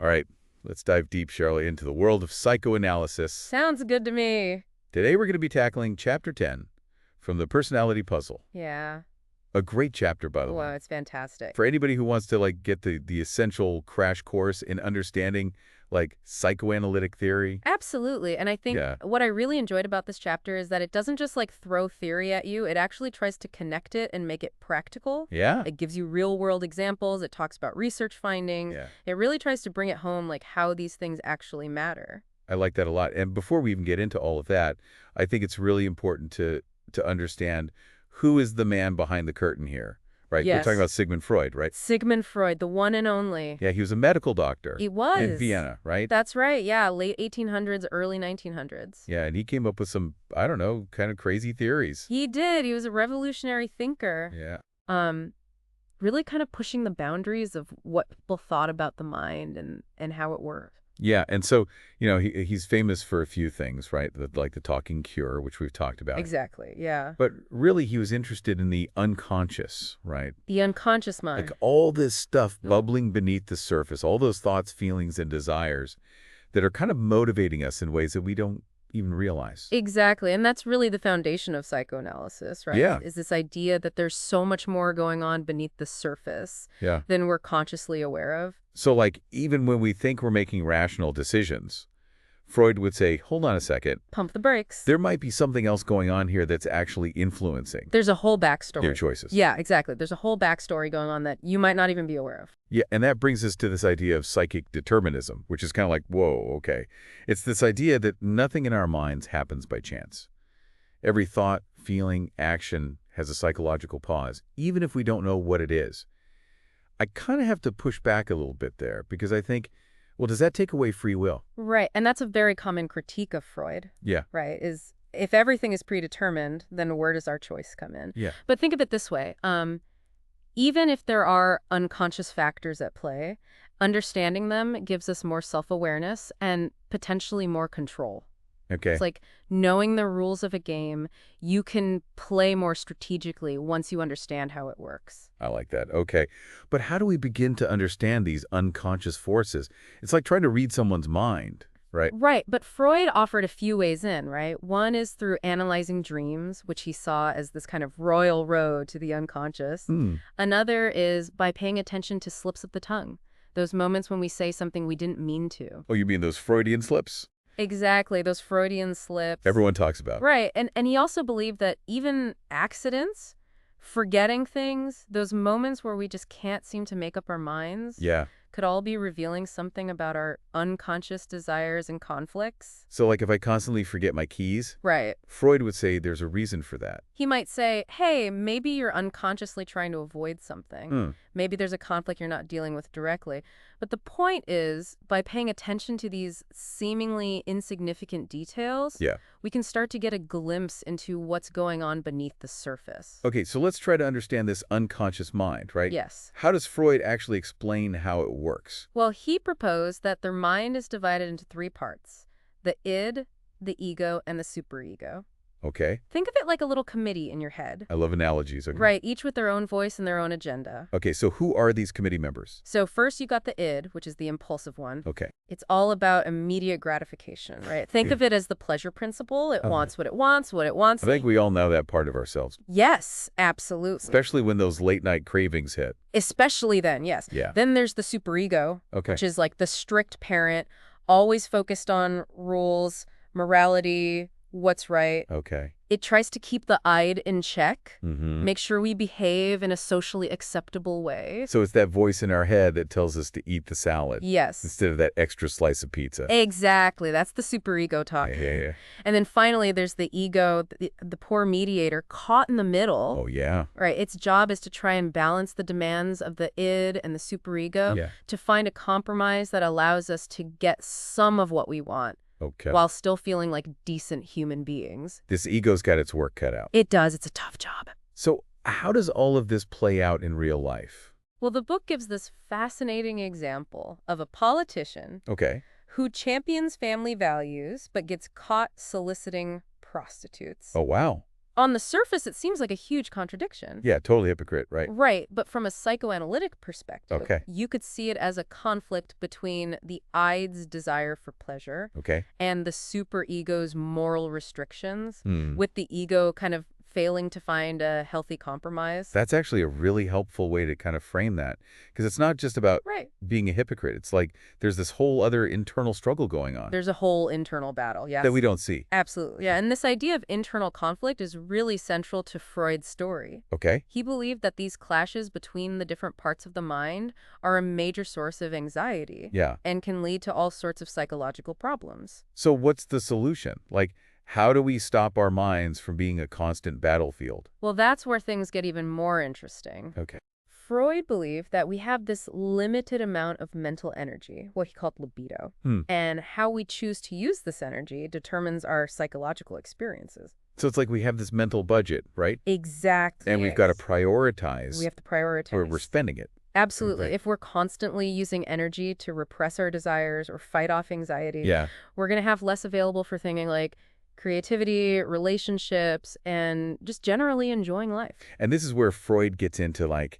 All right, let's dive deep, Shirley, into the world of psychoanalysis. Sounds good to me. Today we're going to be tackling Chapter 10 from the Personality Puzzle. Yeah. A great chapter, by the way. Whoa, it's fantastic. For anybody who wants to get the essential crash course in understanding psychoanalytic theory. Absolutely. And I think what I really enjoyed about this chapter is that it doesn't just throw theory at you. It actually tries to connect it and make it practical. Yeah. It gives you real world examples. It talks about research findings. Yeah. It really tries to bring it home how these things actually matter. I like that a lot. And before we even get into all of that, I think it's really important to understand who is the man behind the curtain here. Right? Yes. We're talking about Sigmund Freud, right? Sigmund Freud, the one and only. Yeah, he was a medical doctor. He was. In Vienna, right? That's right, yeah. Late 1800s, early 1900s. Yeah, and he came up with some, I don't know, kind of crazy theories. He did. He was a revolutionary thinker. Yeah. Really kind of pushing the boundaries of what people thought about the mind and how it worked. Yeah, and so, he's famous for a few things, right? Like the talking cure, which we've talked about. Exactly, yeah. But really, he was interested in the unconscious, right? The unconscious mind. All this stuff bubbling beneath the surface, all those thoughts, feelings, and desires that are kind of motivating us in ways that we don't even realize. Exactly, and that's really the foundation of psychoanalysis, right? Yeah. Is this idea that there's so much more going on beneath the surface than we're consciously aware of. So, even when we think we're making rational decisions, Freud would say, hold on a second. Pump the brakes. There might be something else going on here that's actually influencing. There's a whole backstory. Their choices. Yeah, exactly. There's a whole backstory going on that you might not even be aware of. Yeah, and that brings us to this idea of psychic determinism, which is kind of whoa, okay. It's this idea that nothing in our minds happens by chance. Every thought, feeling, action has a psychological cause, even if we don't know what it is. I kind of have to push back a little bit there because I think, well, does that take away free will? Right, and that's a very common critique of Freud. Yeah. Right, is if everything is predetermined, then where does our choice come in? Yeah. But think of it this way. Even if there are unconscious factors at play, understanding them gives us more self-awareness and potentially more control. Okay. It's like knowing the rules of a game, you can play more strategically once you understand how it works. I like that. Okay. But how do we begin to understand these unconscious forces? It's like trying to read someone's mind, right? Right. But Freud offered a few ways in, right? One is through analyzing dreams, which he saw as this kind of royal road to the unconscious. Another is by paying attention to slips of the tongue, those moments when we say something we didn't mean to. Oh, you mean those Freudian slips? Exactly, those Freudian slips. Everyone talks about. Right, and he also believed that even accidents, forgetting things, those moments where we just can't seem to make up our minds, could all be revealing something about our unconscious desires and conflicts. So if I constantly forget my keys, right, Freud would say there's a reason for that. He might say, hey, maybe you're unconsciously trying to avoid something. Maybe there's a conflict you're not dealing with directly. But the point is, by paying attention to these seemingly insignificant details, we can start to get a glimpse into what's going on beneath the surface. Okay, so let's try to understand this unconscious mind, right? Yes. How does Freud actually explain how it works? Well, he proposed that their mind is divided into three parts: the id, the ego, and the superego. Okay. Think of it like a little committee in your head. I love analogies. Okay. Right, each with their own voice and their own agenda. Okay, so who are these committee members? So first you got the id, which is the impulsive one. Okay. It's all about immediate gratification, right? Think of it as the pleasure principle. It wants what it wants, what it wants. I think we all know that part of ourselves. Yes, absolutely. Especially when those late-night cravings hit. Especially then, yes. Yeah. Then there's the superego, which is like the strict parent, always focused on rules, morality, what's right. Okay. It tries to keep the id in check, make sure we behave in a socially acceptable way. So it's that voice in our head that tells us to eat the salad. Yes. Instead of that extra slice of pizza. Exactly. That's the superego talking. Yeah. And then finally, there's the ego, the poor mediator, caught in the middle. Oh, yeah. Right. Its job is to try and balance the demands of the id and the superego to find a compromise that allows us to get some of what we want. Okay. While still feeling like decent human beings. This ego's got its work cut out. It does. It's a tough job. So how does all of this play out in real life? Well, the book gives this fascinating example of a politician who champions family values but gets caught soliciting prostitutes. Oh, wow. On the surface, it seems like a huge contradiction. Yeah, totally hypocrite, right? Right, but from a psychoanalytic perspective, Okay. you could see it as a conflict between the Id's desire for pleasure Okay. and the superego's moral restrictions, Hmm. with the ego kind of failing to find a healthy compromise. That's actually a really helpful way to kind of frame that, because it's not just about Right. being a hypocrite. It's like there's this whole other internal struggle going on There's a whole internal battle, yes. that we don't see. Absolutely, yeah. And this idea of internal conflict is really central to Freud's story. Okay. He believed that these clashes between the different parts of the mind are a major source of anxiety Yeah. and can lead to all sorts of psychological problems. So what's the solution? Like, how do we stop our minds from being a constant battlefield? Well, that's where things get even more interesting. Okay. Freud believed that we have this limited amount of mental energy, what he called libido, and how we choose to use this energy determines our psychological experiences. So it's like we have this mental budget, right? Exactly. And we've got to prioritize We have to prioritize. where we're spending it. Absolutely. Right. If we're constantly using energy to repress our desires or fight off anxiety, Yeah. we're going to have less available for thinking like creativity, relationships, and just generally enjoying life. And this is where Freud gets into like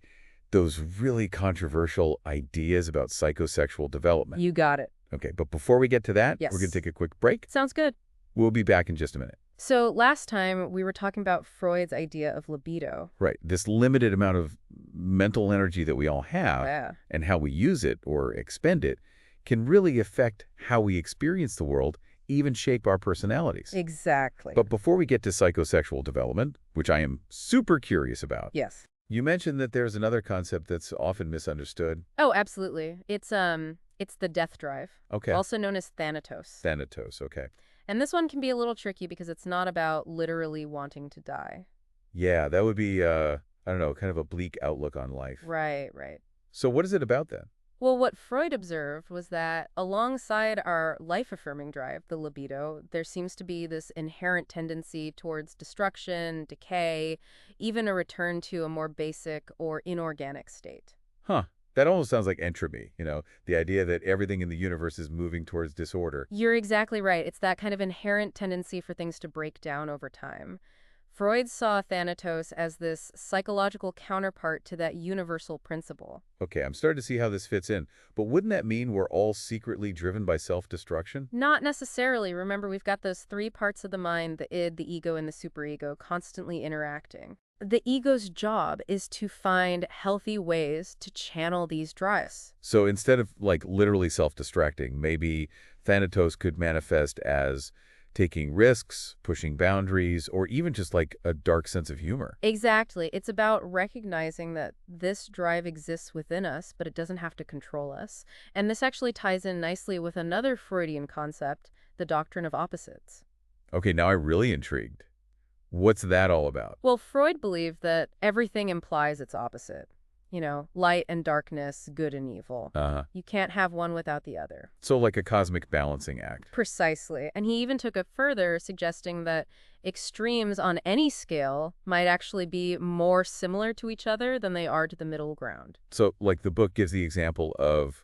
those really controversial ideas about psychosexual development. You got it. Okay, but before we get to that, Yes. we're going to take a quick break. Sounds good. We'll be back in just a minute. So last time we were talking about Freud's idea of libido. Right, this limited amount of mental energy that we all have Yeah. and how we use it or expend it can really affect how we experience the world, even shape our personalities. Exactly. But before we get to psychosexual development, which I am super curious about, yes. you mentioned that there's another concept that's often misunderstood. Oh, absolutely. It's the death drive, Okay. also known as Thanatos. Thanatos, okay. And this one can be a little tricky because it's not about literally wanting to die. Yeah, that would be, I don't know, kind of a bleak outlook on life. Right, right. So what is it about then? Well, what Freud observed was that alongside our life-affirming drive, the libido, there seems to be this inherent tendency towards destruction, decay, even a return to a more basic or inorganic state. Huh. That almost sounds like entropy, the idea that everything in the universe is moving towards disorder. You're exactly right. It's that kind of inherent tendency for things to break down over time. Freud saw Thanatos as this psychological counterpart to that universal principle. Okay, I'm starting to see how this fits in. But wouldn't that mean we're all secretly driven by self-destruction? Not necessarily. Remember, we've got those three parts of the mind, the id, the ego, and the superego, constantly interacting. The ego's job is to find healthy ways to channel these drives. So instead of like literally self-destructing, maybe Thanatos could manifest as taking risks, pushing boundaries, or even just like a dark sense of humor. Exactly. It's about recognizing that this drive exists within us, but it doesn't have to control us. And this actually ties in nicely with another Freudian concept, the doctrine of opposites. Okay, now I'm really intrigued. What's that all about? Well, Freud believed that everything implies its opposite. Light and darkness, good and evil. You can't have one without the other. So like a cosmic balancing act. Precisely. And he even took it further, suggesting that extremes on any scale might actually be more similar to each other than they are to the middle ground. So like the book gives the example of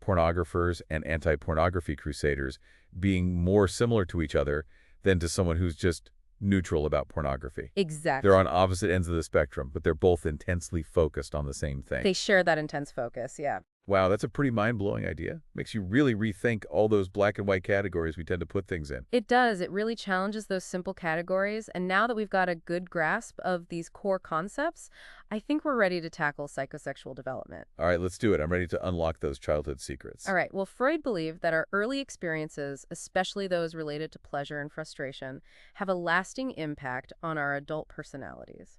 pornographers and anti-pornography crusaders being more similar to each other than to someone who's just neutral about pornography. Exactly. They're on opposite ends of the spectrum, but they're both intensely focused on the same thing. They share that intense focus, yeah. Wow, that's a pretty mind-blowing idea. Makes you really rethink all those black and white categories we tend to put things in. It does. It really challenges those simple categories. And now that we've got a good grasp of these core concepts, I think we're ready to tackle psychosexual development. All right, let's do it. I'm ready to unlock those childhood secrets. All right. Well, Freud believed that our early experiences, especially those related to pleasure and frustration, have a lasting impact on our adult personalities.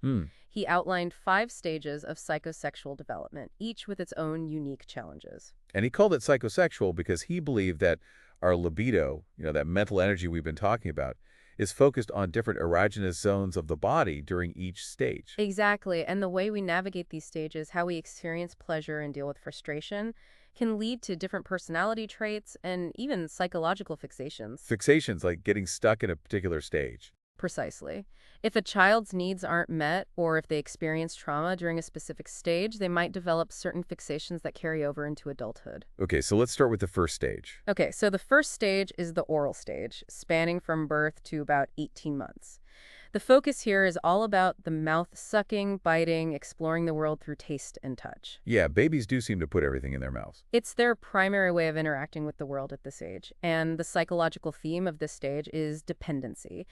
He outlined 5 stages of psychosexual development, each with its own unique challenges. And he called it psychosexual because he believed that our libido, that mental energy we've been talking about, is focused on different erogenous zones of the body during each stage. Exactly. And the way we navigate these stages, how we experience pleasure and deal with frustration, can lead to different personality traits and even psychological fixations. Fixations, like getting stuck in a particular stage. Precisely. If a child's needs aren't met, or if they experience trauma during a specific stage, they might develop certain fixations that carry over into adulthood. Okay, so let's start with the first stage. Okay, so the first stage is the oral stage, spanning from birth to about 18 months. The focus here is all about the mouth sucking, biting, exploring the world through taste and touch. Yeah, babies do seem to put everything in their mouths. It's their primary way of interacting with the world at this age. And the psychological theme of this stage is dependency.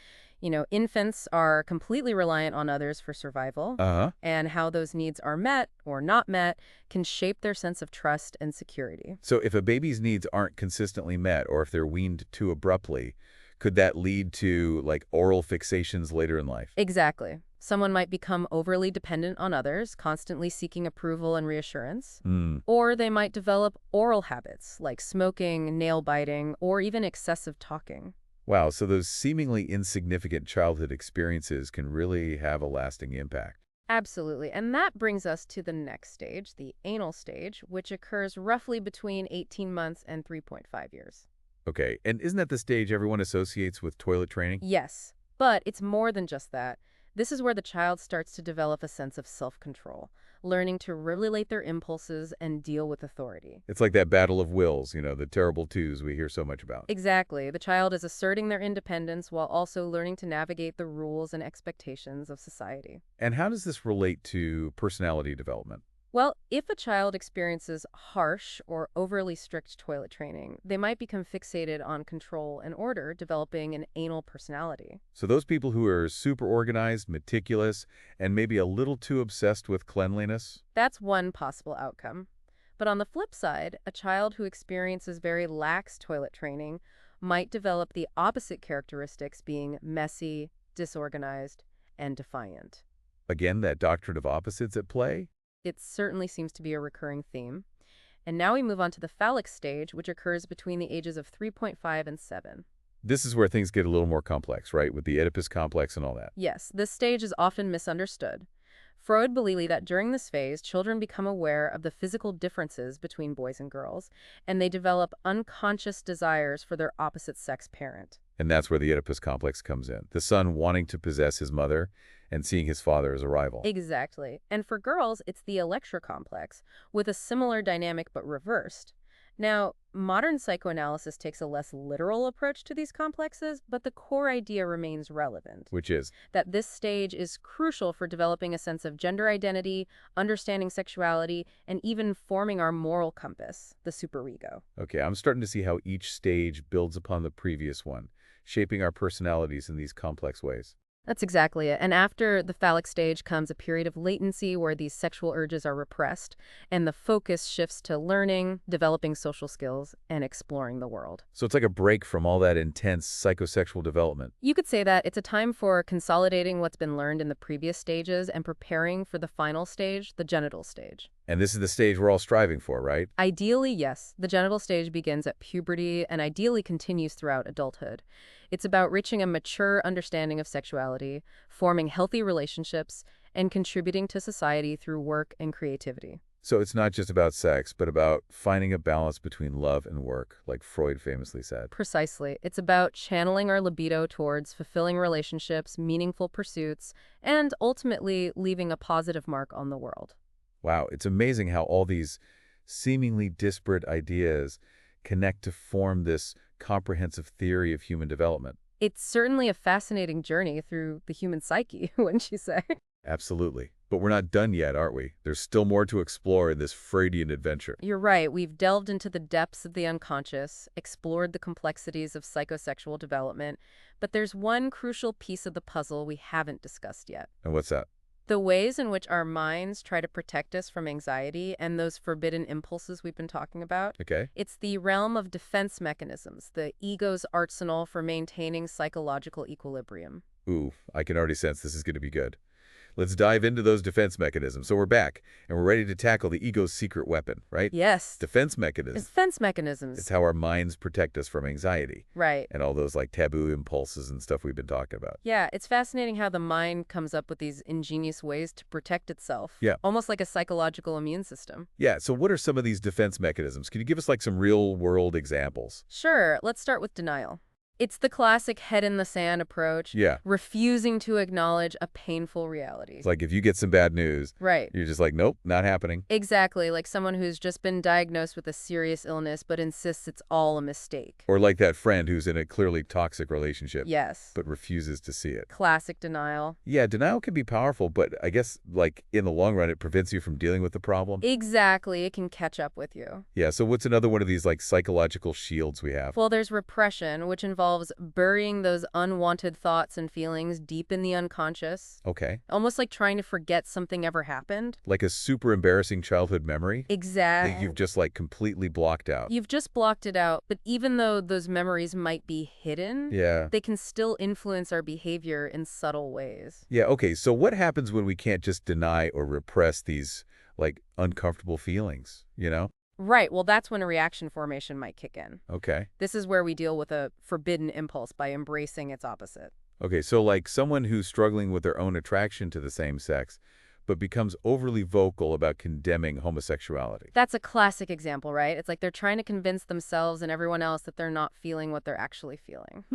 Infants are completely reliant on others for survival, Uh-huh. and how those needs are met or not met can shape their sense of trust and security. So if a baby's needs aren't consistently met, or if they're weaned too abruptly, could that lead to, like, oral fixations later in life? Exactly. Someone might become overly dependent on others, constantly seeking approval and reassurance. Hmm. Or they might develop oral habits like smoking, nail biting, or even excessive talking. Wow, so those seemingly insignificant childhood experiences can really have a lasting impact. Absolutely. And that brings us to the next stage, the anal stage, which occurs roughly between 18 months and 3.5 years. Okay, and isn't that the stage everyone associates with toilet training? Yes, but it's more than just that. This is where the child starts to develop a sense of self-control, learning to regulate their impulses and deal with authority. It's like that battle of wills, the terrible twos we hear so much about. Exactly. The child is asserting their independence while also learning to navigate the rules and expectations of society. And how does this relate to personality development? Well, if a child experiences harsh or overly strict toilet training, they might become fixated on control and order, developing an anal personality. So those people who are super organized, meticulous, and maybe a little too obsessed with cleanliness? That's one possible outcome. But on the flip side, a child who experiences very lax toilet training might develop the opposite characteristics, being messy, disorganized, and defiant. Again, that doctrine of opposites at play? It certainly seems to be a recurring theme. And now we move on to the phallic stage, which occurs between the ages of 3.5 and 7. This is where things get a little more complex, right? With the Oedipus complex and all that. Yes, this stage is often misunderstood. Freud believed that during this phase, children become aware of the physical differences between boys and girls, and they develop unconscious desires for their opposite sex parent. And that's where the Oedipus complex comes in. The son wanting to possess his mother and seeing his father as a rival. Exactly. And for girls, it's the Electra complex, with a similar dynamic but reversed. Now, modern psychoanalysis takes a less literal approach to these complexes, but the core idea remains relevant. Which is? That this stage is crucial for developing a sense of gender identity, understanding sexuality, and even forming our moral compass, the superego. Okay, I'm starting to see how each stage builds upon the previous one, shaping our personalities in these complex ways. That's exactly it. And after the phallic stage comes a period of latency where these sexual urges are repressed, and the focus shifts to learning, developing social skills, and exploring the world. So it's like a break from all that intense psychosexual development. You could say that it's a time for consolidating what's been learned in the previous stages and preparing for the final stage, the genital stage. And this is the stage we're all striving for, right? Ideally, yes. The genital stage begins at puberty and ideally continues throughout adulthood. It's about reaching a mature understanding of sexuality, forming healthy relationships, and contributing to society through work and creativity. So it's not just about sex, but about finding a balance between love and work, like Freud famously said. Precisely. It's about channeling our libido towards fulfilling relationships, meaningful pursuits, and ultimately leaving a positive mark on the world. Wow, it's amazing how all these seemingly disparate ideas connect to form this comprehensive theory of human development. It's certainly a fascinating journey through the human psyche, wouldn't you say? Absolutely. But we're not done yet, aren't we? There's still more to explore in this Freudian adventure. You're right. We've delved into the depths of the unconscious, explored the complexities of psychosexual development, but there's one crucial piece of the puzzle we haven't discussed yet. And what's that? The ways in which our minds try to protect us from anxiety and those forbidden impulses we've been talking about. Okay. It's the realm of defense mechanisms, the ego's arsenal for maintaining psychological equilibrium. Ooh, I can already sense this is going to be good. Let's dive into those defense mechanisms. So we're back, and we're ready to tackle the ego's secret weapon, right? Yes. Defense mechanisms. Defense mechanisms. It's how our minds protect us from anxiety. Right. And all those like taboo impulses and stuff we've been talking about. Yeah, it's fascinating how the mind comes up with these ingenious ways to protect itself. Yeah. Almost like a psychological immune system. Yeah, so what are some of these defense mechanisms? Can you give us like some real-world examples? Sure, let's start with denial. It's the classic head-in-the-sand approach, Yeah. refusing to acknowledge a painful reality. It's like if you get some bad news, Right. you're just like, nope, not happening. Exactly, like someone who's just been diagnosed with a serious illness but insists it's all a mistake. Or like that friend who's in a clearly toxic relationship, Yes. but refuses to see it. Classic denial. Yeah, denial can be powerful, but I guess, like, in the long run, it prevents you from dealing with the problem. Exactly, it can catch up with you. Yeah, so what's another one of these, like, psychological shields we have? Well, there's repression, which involves burying those unwanted thoughts and feelings deep in the unconscious. Okay. Almost like trying to forget something ever happened. Like a super embarrassing childhood memory that Exactly. you've just, like, completely blocked out. You've just blocked it out, but even though those memories might be hidden, Yeah. they can still influence our behavior in subtle ways. Yeah, okay, so what happens when we can't just deny or repress these, like, uncomfortable feelings, you know? Right, well, that's when a reaction formation might kick in. Okay. This is where we deal with a forbidden impulse by embracing its opposite. Okay, so like someone who's struggling with their own attraction to the same sex, but becomes overly vocal about condemning homosexuality. That's a classic example, right? It's like they're trying to convince themselves and everyone else that they're not feeling what they're actually feeling.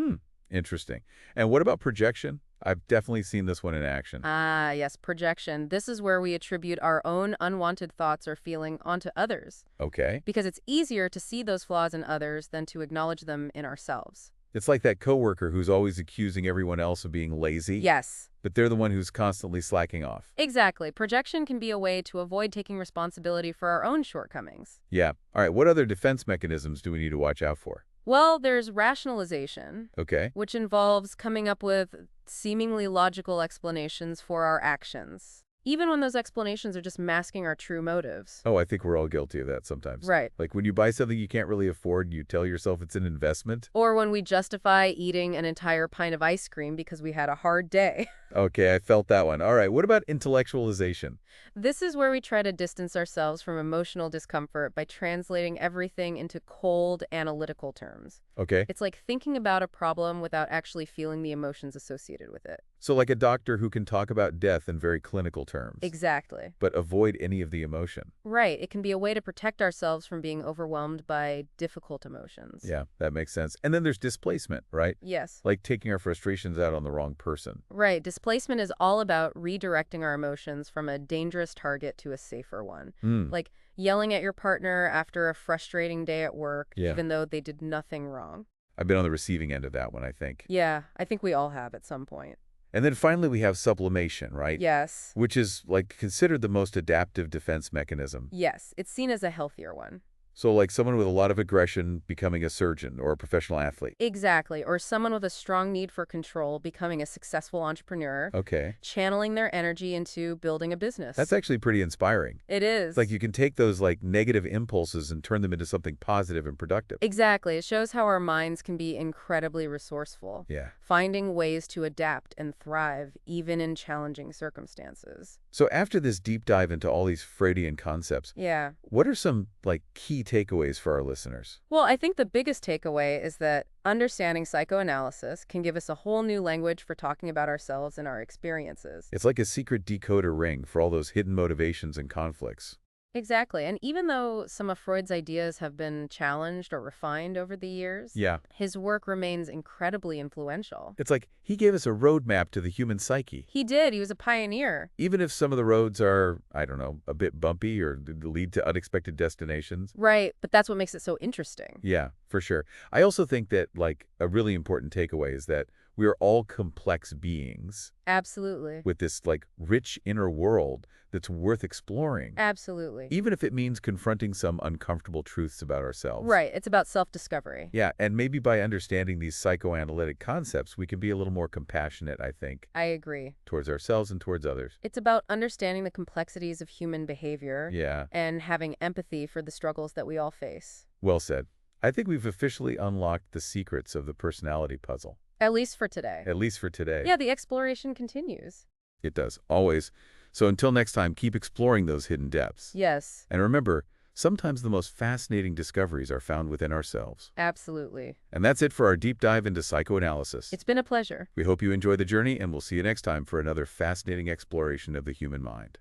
Interesting. And what about projection? I've definitely seen this one in action. Ah, yes, projection. This is where we attribute our own unwanted thoughts or feeling onto others, Okay. because it's easier to see those flaws in others than to acknowledge them in ourselves. It's like that coworker who's always accusing everyone else of being lazy, Yes, but they're the one who's constantly slacking off. exactly. Projection can be a way to avoid taking responsibility for our own shortcomings. Yeah. All right, what other defense mechanisms do we need to watch out for? Well, there's rationalization, Okay. which involves coming up with seemingly logical explanations for our actions, even when those explanations are just masking our true motives. Oh, I think we're all guilty of that sometimes. Right. Like when you buy something you can't really afford, you tell yourself it's an investment. Or when we justify eating an entire pint of ice cream because we had a hard day. Okay, I felt that one. All right, what about intellectualization? This is where we try to distance ourselves from emotional discomfort by translating everything into cold, analytical terms. Okay. It's like thinking about a problem without actually feeling the emotions associated with it. So like a doctor who can talk about death in very clinical terms, Exactly. but avoid any of the emotion. Right. It can be a way to protect ourselves from being overwhelmed by difficult emotions. Yeah, that makes sense. And then there's displacement, right? Yes. Like taking our frustrations out on the wrong person. Right. Displacement is all about redirecting our emotions from a dangerous target to a safer one. Like yelling at your partner after a frustrating day at work, Yeah. even though they did nothing wrong. I've been on the receiving end of that one, I think. Yeah, I think we all have at some point. And then finally we have sublimation, right? Yes. Which is like considered the most adaptive defense mechanism. Yes, it's seen as a healthier one. So like someone with a lot of aggression becoming a surgeon or a professional athlete. Exactly. Or someone with a strong need for control becoming a successful entrepreneur, Okay. channeling their energy into building a business. That's actually pretty inspiring. It is. It's like you can take those like negative impulses and turn them into something positive and productive. Exactly. It shows how our minds can be incredibly resourceful, Yeah. finding ways to adapt and thrive even in challenging circumstances. So after this deep dive into all these Freudian concepts, Yeah. what are some like key takeaways for our listeners? Well, I think the biggest takeaway is that understanding psychoanalysis can give us a whole new language for talking about ourselves and our experiences. It's like a secret decoder ring for all those hidden motivations and conflicts. Exactly. And even though some of Freud's ideas have been challenged or refined over the years, Yeah. his work remains incredibly influential. It's like he gave us a roadmap to the human psyche. He did. He was a pioneer. Even if some of the roads are, I don't know, a bit bumpy or lead to unexpected destinations. Right. But that's what makes it so interesting. Yeah, for sure. I also think that like a really important takeaway is that we are all complex beings Absolutely. with this like rich inner world that's worth exploring, Absolutely. even if it means confronting some uncomfortable truths about ourselves. Right. It's about self-discovery. Yeah, and maybe by understanding these psychoanalytic concepts, we can be a little more compassionate, I think, I agree. towards ourselves and towards others. It's about understanding the complexities of human behavior Yeah, and having empathy for the struggles that we all face. well said. I think we've officially unlocked the secrets of the personality puzzle, At least for today. at least for today. Yeah, the exploration continues. It does, always. So until next time, keep exploring those hidden depths. Yes, And remember, sometimes the most fascinating discoveries are found within ourselves. absolutely. And that's it for our deep dive into psychoanalysis. It's been a pleasure. We hope you enjoy the journey, and we'll see you next time for another fascinating exploration of the human mind.